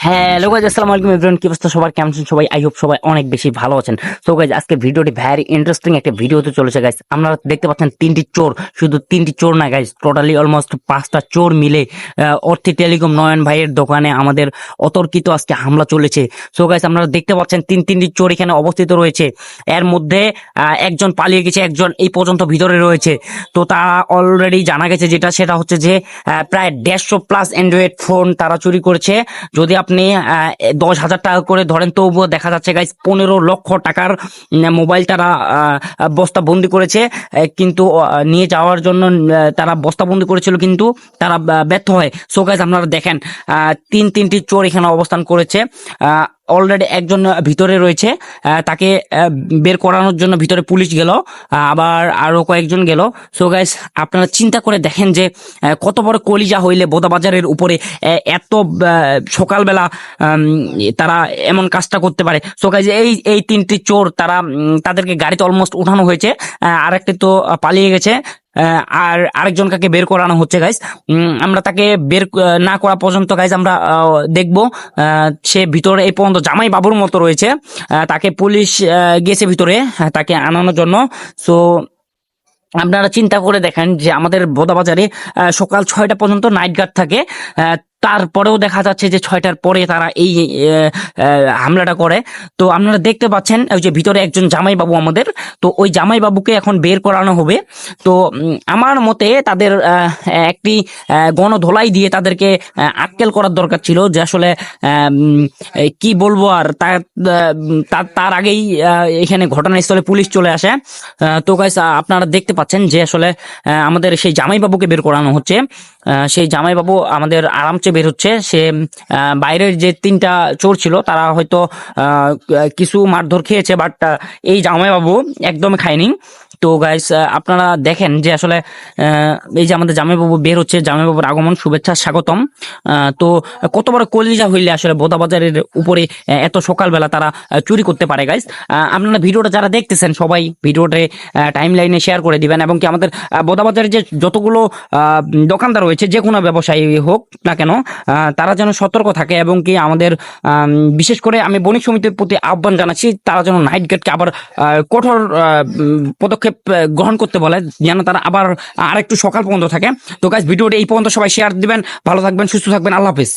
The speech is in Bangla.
হ্যালো গাইজ, আসসালামু আলাইকুম এভরিওয়ান। কি অবস্থা সবার, কেমন আছেন সবাই? আই হোপ সবাই অনেক বেশি ভালো আছেন। সো গাইজ, আজকে ভিডিওটি ভ্যারি ইন্টারেস্টিং একটা ভিডিও হতে চলেছে গাইজ। আপনারা দেখতে পাচ্ছেন তিনটি চোর, শুধু তিনটি চোর না গাইজ, টোটালি অলমোস্ট 5টা চোর মিলে অর্থী টেলিকম নয়ন ভাইয়ের দোকানে আমাদের অতর্কিত আজকে হামলা চলেছে। সো গাইজ, আপনারা দেখতে পাচ্ছেন তিনটি চোর এখানে অবস্থিত রয়েছে। এর মধ্যে একজন পালিয়ে গেছে, একজন এই পর্যন্ত ভিতরে রয়েছে। তো তারা অলরেডি জানা গেছে যেটা, সেটা হচ্ছে যে প্রায় 150+ অ্যান্ড্রয়েড ফোন তারা চুরি করেছে। যদি আপনি 10,000 টাকা করে ধরেন, তবুও দেখা যাচ্ছে গাইজ 15 লক্ষ টাকার মোবাইল তারা বস্তা বন্দি করেছে। কিন্তু নিয়ে যাওয়ার জন্য তারা বস্তা বন্দি করেছিল, কিন্তু তারা ব্যর্থ হয়। সো গাইজ, আপনারা দেখেন তিনটি চোর এখানে অবস্থান করেছে। অলরেডি একজন ভিতরে রয়েছে, তাকে বের করানোর জন্য ভিতরে পুলিশ গেল, আবার আরো কয়েকজন গেল। সো গাইস, আপনারা চিন্তা করে দেখেন যে কত বড় কলিজা হইলে বোদাবাজারের উপরে এত সকালবেলা তারা এমন কাজটা করতে পারে। সো গাইস, এই তিনটি চোর তারা তাদেরকে গাড়িতে অলমোস্ট উঠানো হয়েছে, আরেকটি তো পালিয়ে গেছে। আর আরেকজন কাকে বের করানো হচ্ছে গাইস। আমরা তাকে বের না করা পর্যন্ত গাইস আমরা দেখবো। সে ভিতরে এই পর্যন্ত জামাই বাবুর মতো রয়েছে, তাকে পুলিশ গেছে ভিতরে তাকে আনানোর জন্য। সো আপনারা চিন্তা করে দেখেন যে আমাদের বোদাবাজারে সকাল 6টা পর্যন্ত নাইট গার্ড থাকে, তারপরেও দেখা যাচ্ছে যে 6টার পরে তারা এই হামলাটা করে। তো আপনারা দেখতে পাচ্ছেন ওই যে ভিতরে একজন জামাইবাবু আমাদের, তো ওই জামাইবাবুকে এখন বের করানো হবে। তো আমার মতে তাদের একটি গণধোলাই দিয়ে তাদেরকে আক্কেল করার দরকার ছিল, যে আসলে কি বলবো আর। তার আগেই এখানে ঘটনাস্থলে পুলিশ চলে আসে। তো গাইস, আপনারা দেখতে পাচ্ছেন যে আসলে আমাদের সেই জামাইবাবুকে বের করানো হচ্ছে। সেই জামাইবাবু আমাদের আরামসে বের হচ্ছে। সে বাইরের যে 3টা চোর ছিল তারা হয়তো কিছু মারধর খেয়েছে, বাট এই জামাইবাবু একদমই খায়নি। তো গাইস, আপনারা দেখেন যে আসলে এই যে আমাদের জামাইবাবু বের হচ্ছে, জামাইবাবুর আগমন, শুভেচ্ছা, স্বাগতম। তো কত বড় কলিজা হইলে আসলে বোদাবাজারের উপরে এত সকালবেলা তারা চুরি করতে পারে গাইস। আপনারা ভিডিওটা যারা দেখতেছেন সবাই ভিডিওতে টাইম লাইনে শেয়ার করে দিবেন, এবং কি আমাদের বোদাবাজারের যে যতগুলো দোকানদার রয়েছে, যে কোনো ব্যবসায়ী হোক না কেন, তারা যেন সতর্ক থাকে, এবং কি আমাদের বিশেষ করে আমি বণিক সমিতির প্রতি আহ্বান জানাচ্ছি, তারা যেন নাইট গার্ডকে আবার কঠোর পদক্ষেপ গ্রহণ করতে বলে, যেন তারা আবার আরেকটু সকাল পর্যন্ত থাকে। তো গাইস, ভিডিওটা এই পর্যন্ত সবাই শেয়ার দিবেন। ভালো থাকবেন, সুস্থ থাকবেন, আল্লাহ হাফেজ।